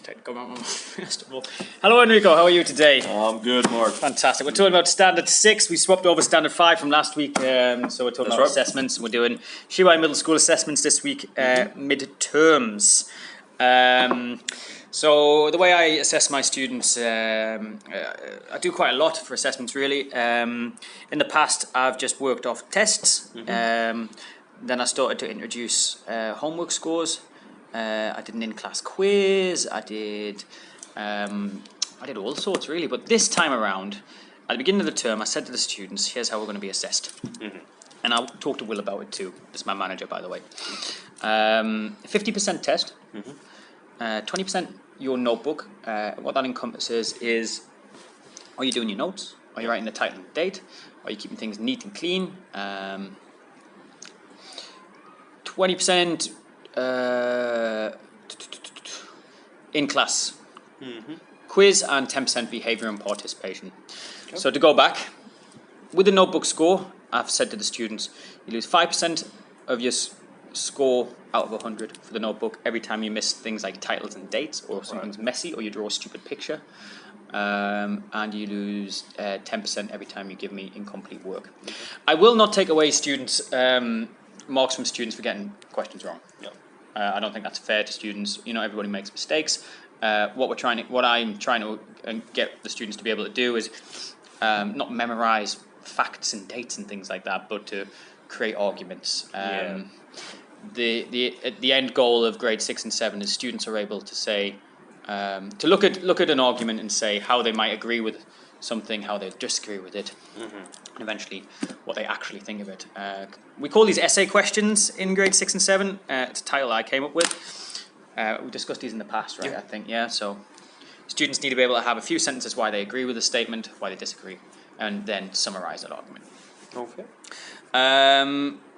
technical moment first of all. Hello Enrico, how are you today? I'm good, Mark. Fantastic. We're talking about Standard 6. We swapped over Standard 5 from last week, so we're talking about assessments. We're doing Shiwai Middle School assessments this week, mid-terms. So the way I assess my students, I do quite a lot for assessments really. In the past I've just worked off tests, then I started to introduce homework scores. I did an in-class quiz, I did all sorts really, but this time around, at the beginning of the term, I said to the students, here's how we're going to be assessed. And I talked to Will about it too. This is my manager, by the way. 50% test, 20% your notebook. What that encompasses is, are you doing your notes? Are you writing the title and date? Are you keeping things neat and clean? 20% in class quiz and 10% behaviour and participation. Okay. So to go back, with the notebook score, I've said to the students, you lose 5% of your score out of 100 for the notebook every time you miss things like titles and dates, or something's messy, or you draw a stupid picture. And you lose 10% every time you give me incomplete work. I will not take away students' marks from students for getting questions wrong. I don't think that's fair to students. You know, everybody makes mistakes. What I'm trying to get the students to be able to do is not memorize facts and dates and things like that, but to create arguments. The end goal of grade 6 and 7 is students are able to say, to look at an argument and say how they might agree with something, how they disagree with it, and eventually what they actually think of it. We call these essay questions in grade 6 and 7. It's a title I came up with. We discussed these in the past, right? I think, so students need to be able to have a few sentences why they agree with a statement, why they disagree, and then summarize that argument. Okay.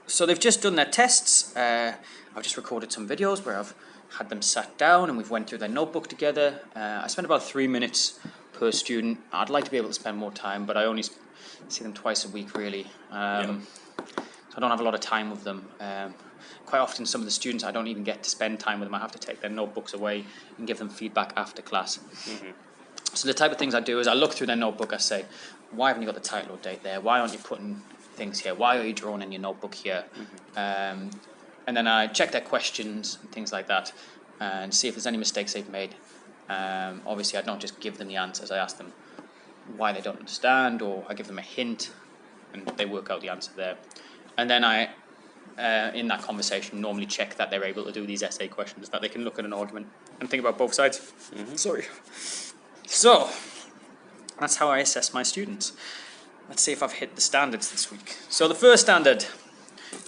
So they've just done their tests. I've just recorded some videos where I've had them sat down and we've went through their notebook together. I spent about 3 minutes per student. I'd like to be able to spend more time, but I only see them twice a week really. So I don't have a lot of time with them. Quite often some of the students I don't even get to spend time with them. I have to take their notebooks away and give them feedback after class. So the type of things I do is I look through their notebook, I say, why haven't you got the title or date there? Why aren't you putting things here? Why are you drawing in your notebook here? And then I check their questions and things like that and see if there's any mistakes they've made. Obviously I don't just give them the answers, I ask them why they don't understand, or I give them a hint and they work out the answer there. And then I, in that conversation, normally check that they're able to do these essay questions, that they can look at an argument and think about both sides. Sorry. So, that's how I assess my students. Let's see if I've hit the standards this week. So the first standard,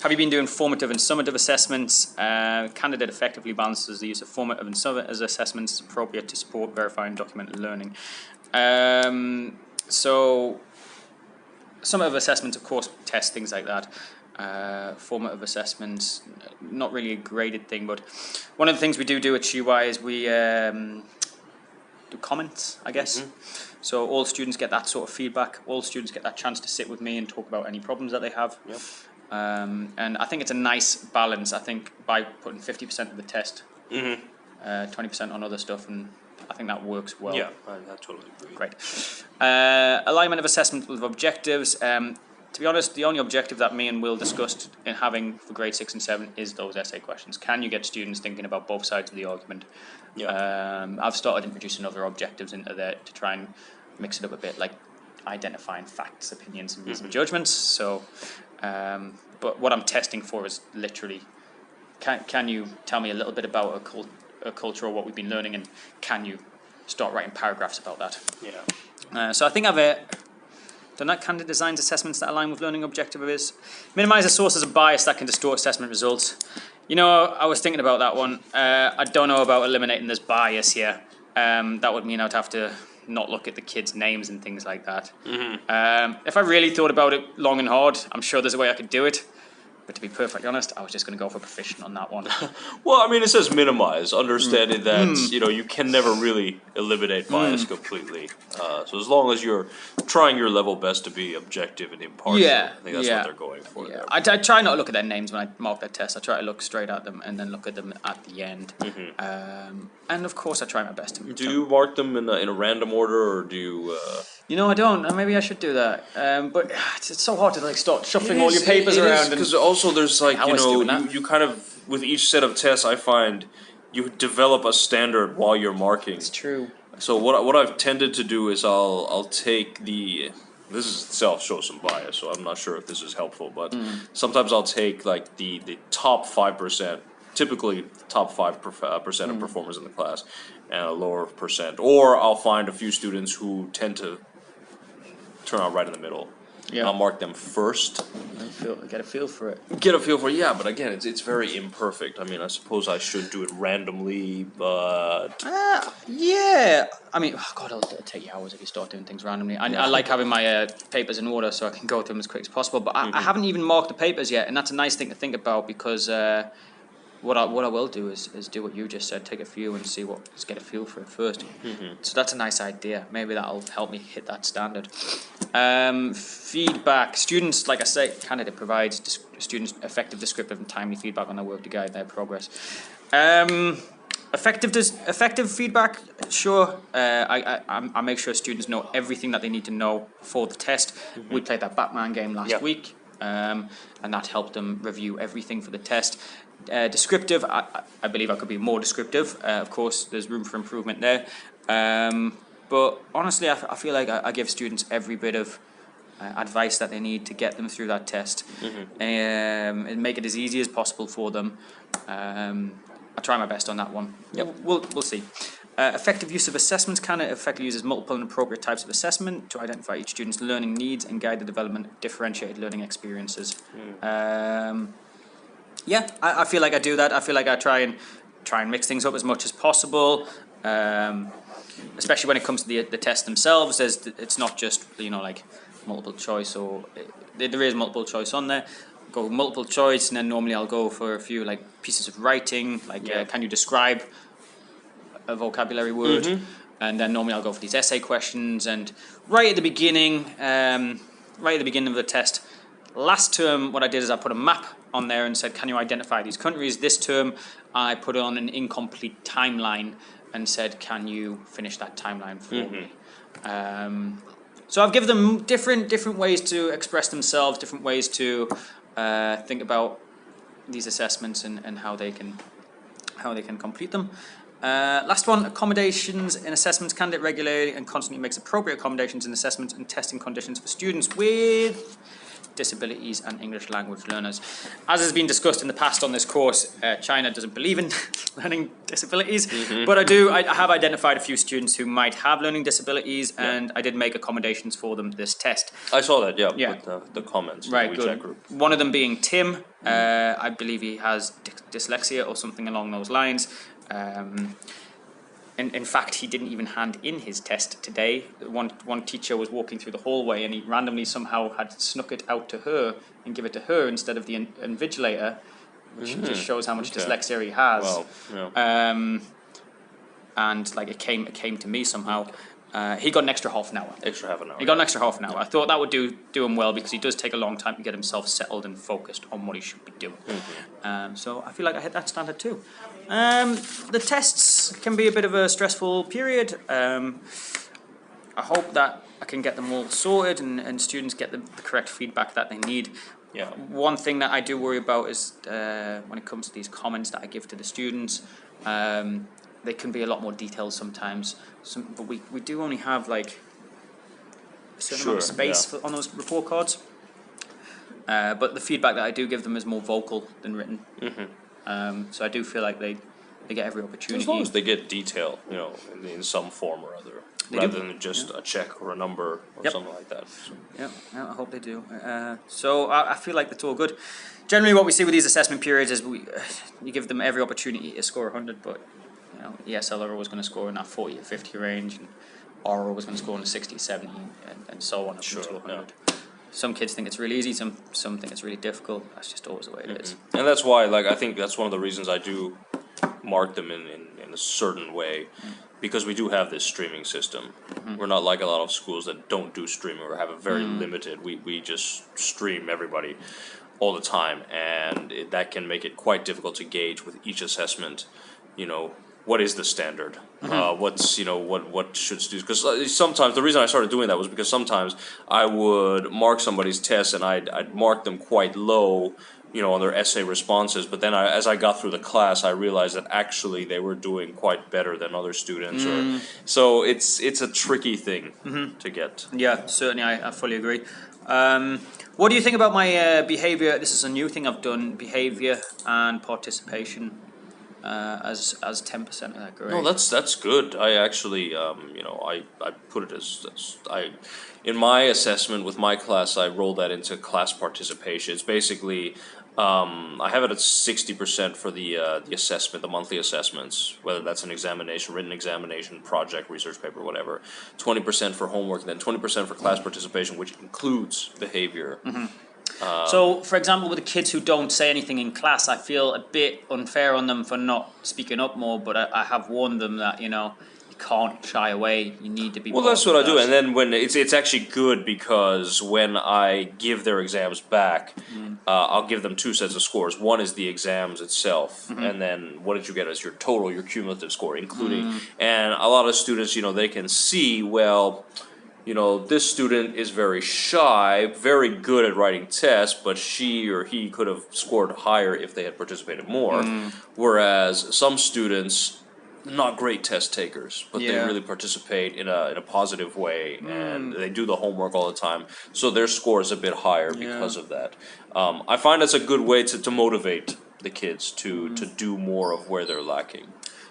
have you been doing formative and summative assessments? Candidate effectively balances the use of formative and summative assessments as appropriate to support, verify and document learning. So summative assessments, of course, test things like that. Formative assessments, not really a graded thing, but one of the things we do at Shiwai is we do comments, I guess. So all students get that sort of feedback. All students get that chance to sit with me and talk about any problems that they have. And I think it's a nice balance. I think by putting 50% of the test, 20% on other stuff, and I think that works well. Yeah, I totally agree. Great. Alignment of assessment with objectives. To be honest, the only objective that me and Will discussed in having for grade 6 and 7 is those essay questions. Can you get students thinking about both sides of the argument? I've started introducing other objectives into there to try and mix it up a bit, like identifying facts, opinions, and reasonable judgments. So, but what I'm testing for is literally, can you tell me a little bit about a culture or what we've been learning, and can you start writing paragraphs about that? So I think I've done that. Candidate designs assessments that align with learning objective is minimize the sources of bias that can distort assessment results. You know, I was thinking about that one. I don't know about eliminating this bias here. That would mean I'd have to not look at the kids' names and things like that. If I really thought about it long and hard, I'm sure there's a way I could do it. But to be perfectly honest, I was just going to go for proficient on that one. Well, I mean, it says minimize, understanding that you can never really eliminate bias completely. So as long as you're trying your level best to be objective and impartial, Yeah, I think that's yeah. what they're going for Yeah, there. I try not to look at their names when I mark their tests. I try to look straight at them and then look at them at the end. And of course, I try my best to. Do you mark them in a random order, or do you? I don't. And maybe I should do that. But it's so hard to like start shuffling all your papers around. Because also there's like I was doing that. you kind of with each set of tests I find you develop a standard while you're marking. It's true. So what I've tended to do is I'll take the. This is itself shows some bias, so I'm not sure if this is helpful, but sometimes I'll take like the top 5%, typically top 5% of performers in the class, and a lower percent, or I'll find a few students who tend to turn out right in the middle. Yeah. And I'll mark them first. Get a feel for it. Get a feel for but again, it's very imperfect. I mean, I suppose I should do it randomly, but Yeah. I mean, oh God, it'll take you hours if you start doing things randomly. I like having my papers in order so I can go through them as quick as possible. But I haven't even marked the papers yet, and that's a nice thing to think about because what I will do is do what you just said, take a few and just get a feel for it first. So that's a nice idea. Maybe that'll help me hit that standard. Feedback. Students, like I say, candidate provides students effective, descriptive and timely feedback on their work to guide their progress. Effective feedback, sure. I make sure students know everything that they need to know for the test. We played that Batman game last week, and that helped them review everything for the test. Descriptive, I believe I could be more descriptive. Of course, there's room for improvement there. But honestly, I feel like I give students every bit of advice that they need to get them through that test, and make it as easy as possible for them. I try my best on that one. We'll see. Effective use of assessments. Candidate effectively uses multiple and appropriate types of assessment to identify each student's learning needs and guide the development of differentiated learning experiences. I feel like I do that. I feel like I try and mix things up as much as possible. Especially when it comes to the tests themselves, it's not just like multiple choice there is multiple choice on there. Go multiple choice, and then normally I'll go for a few like pieces of writing, can you describe a vocabulary word, and then normally I'll go for these essay questions. And right at the beginning of the test, last term, what I did is I put a map on there and said, can you identify these countries? This term, I put on an incomplete timeline and said, can you finish that timeline for me? So I've given them different ways to express themselves, different ways to think about these assessments and how they can complete them. Last one, accommodations in assessments. Candidate regularly and constantly makes appropriate accommodations in assessments and testing conditions for students with disabilities and English language learners. As has been discussed in the past on this course, China doesn't believe in learning disabilities, but I have identified a few students who might have learning disabilities, and I did make accommodations for them this test. I saw that, with the comments in the WeChat good. group. One of them being Tim. I believe he has dyslexia or something along those lines. In fact, he didn't even hand in his test today. One teacher was walking through the hallway and he randomly somehow had snuck it out to her and give it to her instead of the invigilator, which just shows how much dyslexia he has. Well, yeah. And like it came to me somehow. He got an extra half an hour. He got an extra half an hour. I thought that would do him well because he does take a long time to get himself settled and focused on what he should be doing. So I feel like I hit that standard too. The tests can be a bit of a stressful period. I hope that I can get them all sorted and students get the correct feedback that they need. Yeah. One thing that I do worry about is when it comes to these comments that I give to the students, they can be a lot more detailed sometimes. But we do only have like a certain amount of space on those report cards. But the feedback that I do give them is more vocal than written. So I do feel like they get every opportunity. As long as they get detail, in some form or other, rather than just a check or a number or something like that. So. Yeah, I hope they do. So I feel like that's all good. Generally, what we see with these assessment periods is you give them every opportunity to score 100, but ESL are always going to score in that 40 or 50 range, and R are always going to score in the 60, 70, and so on up to 100. some kids think it's really easy, some think it's really difficult. That's just always the way it is. And that's why, like, I think that's one of the reasons I do mark them in a certain way, because we do have this streaming system. We're not like a lot of schools that don't do streaming or have a very limited. We just stream everybody all the time, and that can make it quite difficult to gauge with each assessment, what is the standard? What's, what should students, because sometimes the reason I started doing that was because sometimes I would mark somebody's test and I'd mark them quite low, on their essay responses, but then as I got through the class, I realized that actually they were doing quite better than other students. So it's a tricky thing to get. Yeah, certainly, I fully agree. What do you think about my behaviour? This is a new thing I've done, behaviour and participation as 10% of that grade. No, that's good. I actually, I put it as in my assessment with my class, I rolled that into class participation. It's basically, I have it at 60% for the assessment, the monthly assessments, whether that's an examination, written examination, project, research paper, whatever. 20% for homework, and then 20% for class participation, which includes behavior. So, for example, with the kids who don't say anything in class, I feel a bit unfair on them for not speaking up more, but I have warned them that, you can't shy away, you need to be. Well, that's what I do, and then when it's actually good, because when I give their exams back, I'll give them two sets of scores. One is the exams itself, and then what did you get as your total, your cumulative score, including, and a lot of students, they can see, well, this student is very shy, very good at writing tests, but she or he could have scored higher if they had participated more. Whereas some students, not great test takers, but they really participate in a positive way, and they do the homework all the time, so their score is a bit higher because of that. I find that's a good way to motivate the kids to do more of where they're lacking.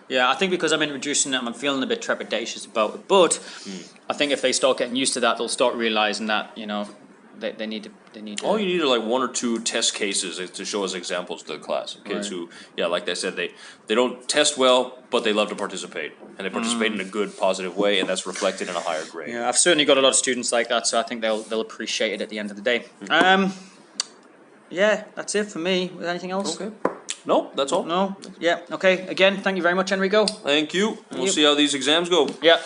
Yeah, I think because I'm introducing them, I'm feeling a bit trepidatious about it. But I think if they start getting used to that, they'll start realizing that they need to. All you need are like one or two test cases to show as examples to the class of kids who, like they said, they don't test well, but they love to participate, and they participate in a good, positive way, and that's reflected in a higher grade. Yeah, I've certainly got a lot of students like that, so I think they'll appreciate it at the end of the day. Yeah, that's it for me. Anything else? Okay. No, that's all. No? Yeah, okay. Again, thank you very much, Enrico. Thank you. We'll see how these exams go. Yeah.